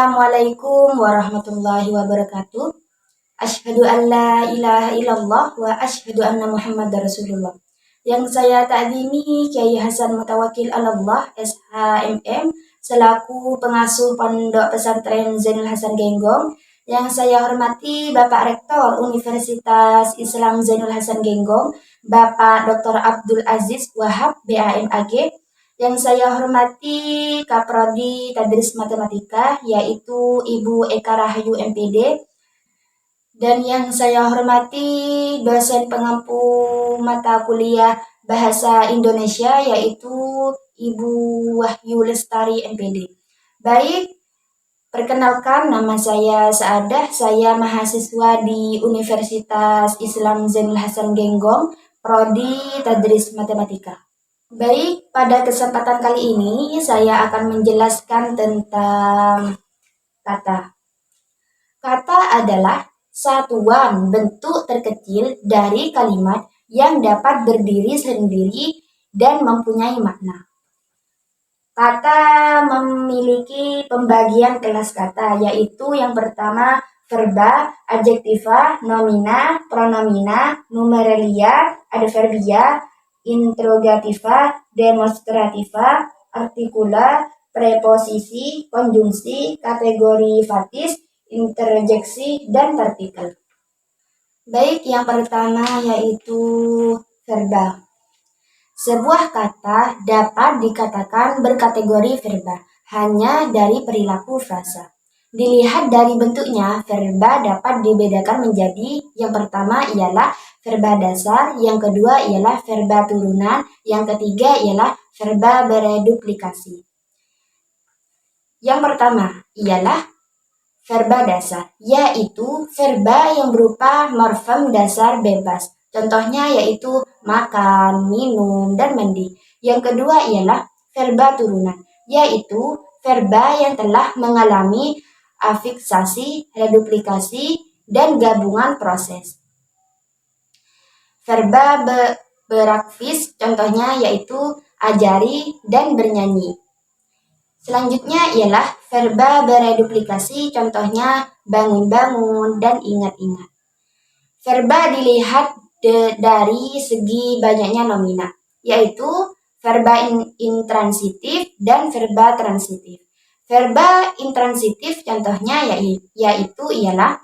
Assalamualaikum warahmatullahi wabarakatuh. Asyhadu an la ilaha illallah wa asyhadu anna Muhammadar Rasulullah. Yang saya takzimi Kiai Hasan Mutawakil Allah SHMM selaku pengasuh Pondok Pesantren Zainul Hasan Genggong. Yang saya hormati Bapak Rektor Universitas Islam Zainul Hasan Genggong, Bapak Dr. Abdul Aziz Wahab BAMAG. Yang saya hormati Kaprodi Tadris Matematika, yaitu Ibu Eka Rahayu MPD. Dan yang saya hormati dosen pengampu mata kuliah Bahasa Indonesia, yaitu Ibu Wahyu Lestari MPD. Baik, perkenalkan, nama saya Saadah, saya mahasiswa di Universitas Islam Zainul Hasan Genggong, Prodi Tadris Matematika. Baik, pada kesempatan kali ini saya akan menjelaskan tentang kata. Kata adalah satuan bentuk terkecil dari kalimat yang dapat berdiri sendiri dan mempunyai makna. Kata memiliki pembagian kelas kata, yaitu yang pertama verba, adjektiva, nomina, pronomina, numeralia, adverbia, interrogativa, demonstrativa, artikula, preposisi, konjungsi, kategori fatis, interjeksi, dan partikel. Baik, yang pertama yaitu verba. Sebuah kata dapat dikatakan berkategori verba hanya dari perilaku frasa. Dilihat dari bentuknya, verba dapat dibedakan menjadi yang pertama ialah verba dasar, yang kedua ialah verba turunan, yang ketiga ialah verba bereduplikasi. Yang pertama ialah verba dasar, yaitu verba yang berupa morfem dasar bebas. Contohnya yaitu makan, minum, dan mandi. Yang kedua ialah verba turunan, yaitu verba yang telah mengalami afiksasi, reduplikasi, dan gabungan proses. Verba berakvis, contohnya yaitu ajari dan bernyanyi. Selanjutnya ialah verba bereduplikasi, contohnya bangun-bangun dan ingat-ingat. Verba dilihat dari segi banyaknya nomina, yaitu verba intransitif dan verba transitif. Verba intransitif contohnya yaitu ialah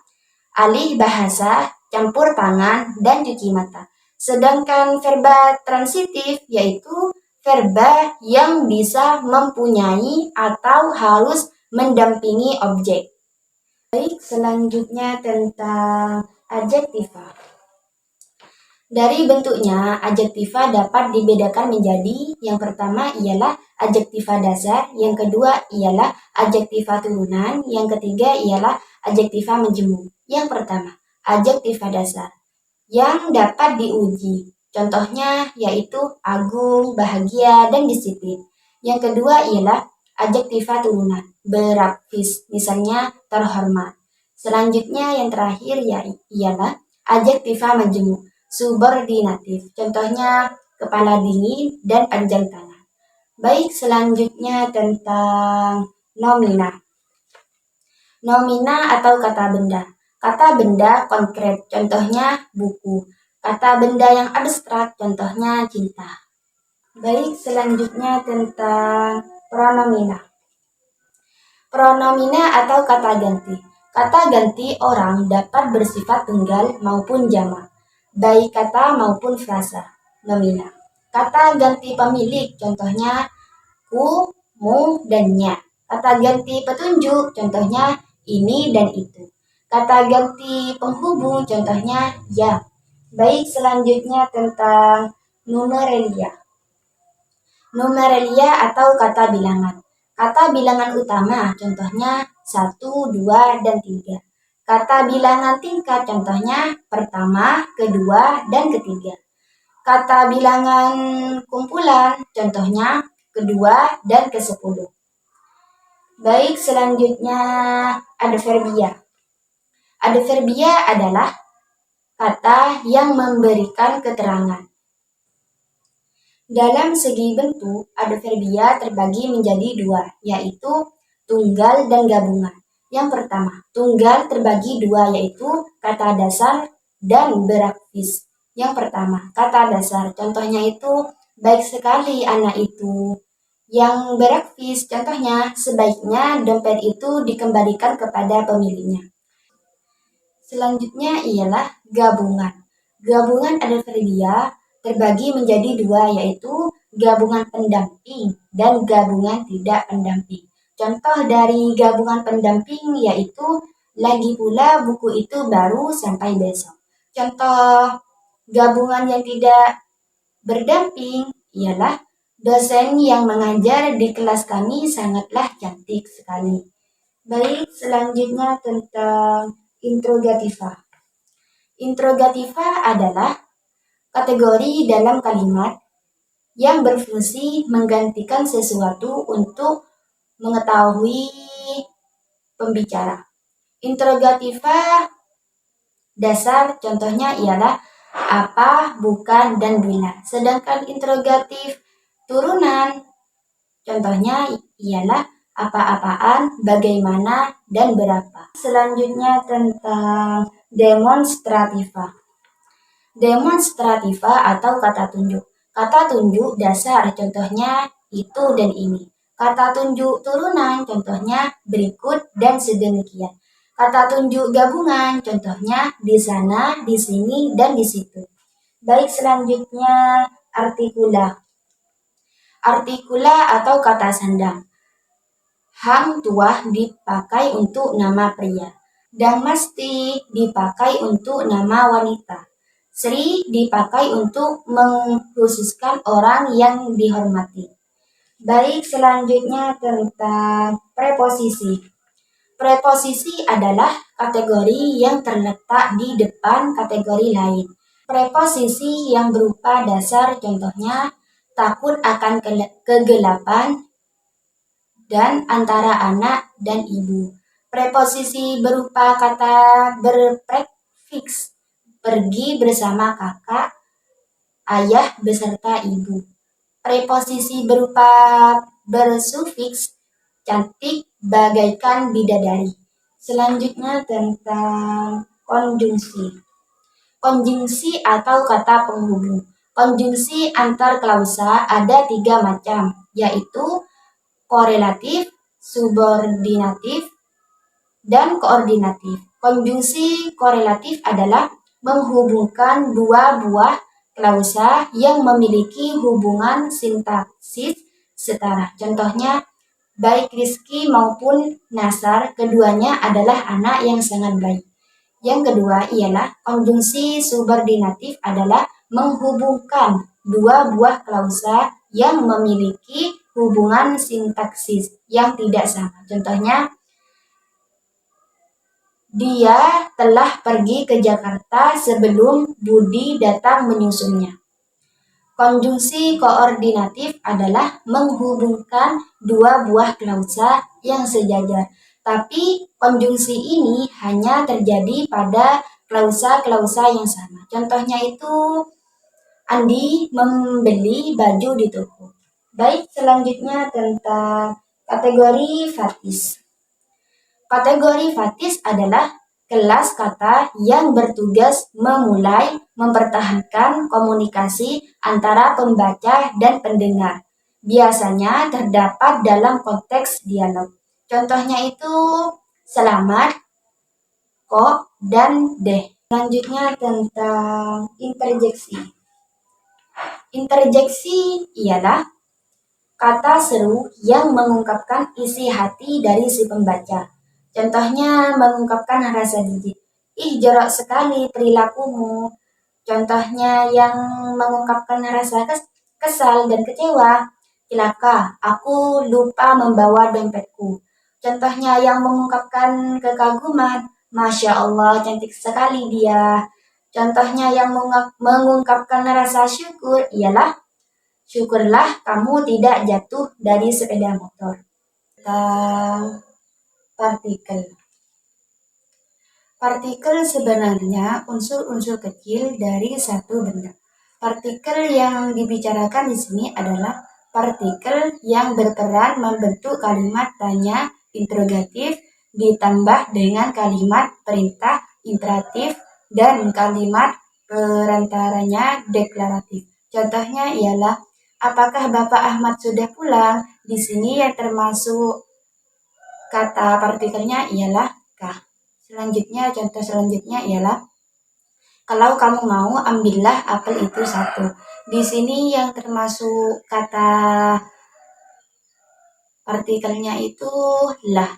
alih bahasa, campur tangan, dan cuci mata. Sedangkan verba transitif yaitu verba yang bisa mempunyai atau harus mendampingi objek. Baik, selanjutnya tentang adjektiva. Dari bentuknya, adjektiva dapat dibedakan menjadi yang pertama ialah adjektiva dasar, yang kedua ialah adjektiva turunan, yang ketiga ialah adjektiva menjemu. Yang pertama, adjektiva dasar yang dapat diuji. Contohnya yaitu agung, bahagia, dan disiplin. Yang kedua ialah adjektiva turunan, berakvis, misalnya terhormat. Selanjutnya yang terakhir ialah adjektiva menjemu, subordinatif, contohnya kepala dingin dan panjang tangan. Baik, selanjutnya tentang nomina. Nomina atau kata benda. Kata benda konkret, contohnya buku. Kata benda yang abstrak, contohnya cinta. Baik, selanjutnya tentang pronomina. Pronomina atau kata ganti. Kata ganti orang dapat bersifat tunggal maupun jamak, baik kata maupun frasa. Nomina. Kata ganti pemilik, contohnya ku, mu, dan nya. Kata ganti petunjuk, contohnya ini dan itu. Kata ganti penghubung, contohnya ya. Baik, selanjutnya tentang numeralia. Numeralia atau kata bilangan. Kata bilangan utama, contohnya 1, 2, dan 3. Kata bilangan tingkat, contohnya pertama, kedua, dan ketiga. Kata bilangan kumpulan, contohnya kedua dan ke-10. Baik, selanjutnya adverbia. Adverbia adalah kata yang memberikan keterangan. Dalam segi bentuk, adverbia terbagi menjadi dua, yaitu tunggal dan gabungan. Yang pertama, tunggal terbagi dua yaitu kata dasar dan berakvis. Yang pertama, kata dasar. Contohnya itu, baik sekali anak itu. Yang berakvis, contohnya, sebaiknya dompet itu dikembalikan kepada pemiliknya. Selanjutnya ialah gabungan. Gabungan adverbial terbagi menjadi dua yaitu gabungan pendamping dan gabungan tidak pendamping. Contoh dari gabungan pendamping yaitu lagi pula buku itu baru sampai besok. Contoh gabungan yang tidak berdamping ialah dosen yang mengajar di kelas kami sangatlah cantik sekali. Baik, selanjutnya tentang interrogativa. Interrogativa adalah kategori dalam kalimat yang berfungsi menggantikan sesuatu untuk mengetahui pembicara. Interrogativa dasar contohnya ialah apa, bukan, dan bila. Sedangkan interrogatif turunan contohnya ialah apa-apaan, bagaimana, dan berapa. Selanjutnya tentang demonstrativa. Demonstrativa atau kata tunjuk. Kata tunjuk dasar contohnya itu dan ini. Kata tunjuk turunan contohnya berikut dan sedemikian. Kata tunjuk gabungan contohnya di sana, di sini, dan di situ. Baik, selanjutnya artikula. Artikula atau kata sandang. Hang tuah dipakai untuk nama pria. Dang masti dipakai untuk nama wanita. Sri dipakai untuk mengkhususkan orang yang dihormati. Baik, selanjutnya tentang preposisi. Preposisi adalah kategori yang terletak di depan kategori lain. Preposisi yang berupa dasar contohnya takut akan kegelapan dan antara anak dan ibu. Preposisi berupa kata berprefiks pergi bersama kakak, ayah beserta ibu. Preposisi berupa bersufiks cantik bagaikan bidadari. Selanjutnya tentang konjungsi. Konjungsi atau kata penghubung. Konjungsi antar klausa ada 3 macam, yaitu korelatif, subordinatif, dan koordinatif. Konjungsi korelatif adalah menghubungkan dua buah klausa yang memiliki hubungan sintaksis setara. Contohnya, baik Rizky maupun Nasar, keduanya adalah anak yang sangat baik. Yang kedua ialah konjungsi subordinatif adalah menghubungkan dua buah klausa yang memiliki hubungan sintaksis yang tidak sama. Contohnya, dia telah pergi ke Jakarta sebelum Budi datang menyusulnya. Konjungsi koordinatif adalah menghubungkan dua buah klausa yang sejajar. Tapi konjungsi ini hanya terjadi pada klausa-klausa yang sama. Contohnya itu Andi membeli baju di toko. Baik, selanjutnya tentang kategori fatis. Kategori fatis adalah kelas kata yang bertugas memulai mempertahankan komunikasi antara pembaca dan pendengar. Biasanya terdapat dalam konteks dialog. Contohnya itu selamat, kok, dan deh. Selanjutnya tentang interjeksi. Interjeksi ialah kata seru yang mengungkapkan isi hati dari si pembaca. Contohnya mengungkapkan rasa jijik. Ih, jorok sekali perilakumu. Contohnya yang mengungkapkan rasa kesal dan kecewa. Celaka, aku lupa membawa dompetku. Contohnya yang mengungkapkan kekaguman. Masya Allah, cantik sekali dia. Contohnya yang mengungkapkan rasa syukur ialah syukurlah kamu tidak jatuh dari sepeda motor. Partikel. Partikel sebenarnya unsur-unsur kecil dari satu benda. Partikel yang dibicarakan di sini adalah partikel yang berperan membentuk kalimat tanya, interrogatif, ditambah dengan kalimat perintah imperatif dan kalimat perantaranya deklaratif. Contohnya ialah, apakah Bapak Ahmad sudah pulang? Di sini yang termasuk kata partikelnya ialah kah. Selanjutnya, contoh selanjutnya ialah, kalau kamu mau, ambillah apel itu satu. Di sini yang termasuk kata partikelnya itu lah.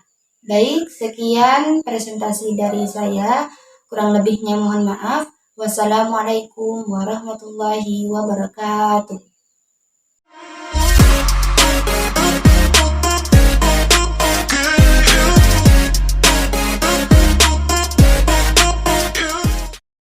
Baik, sekian presentasi dari saya. Kurang lebihnya mohon maaf. Wassalamualaikum warahmatullahi wabarakatuh.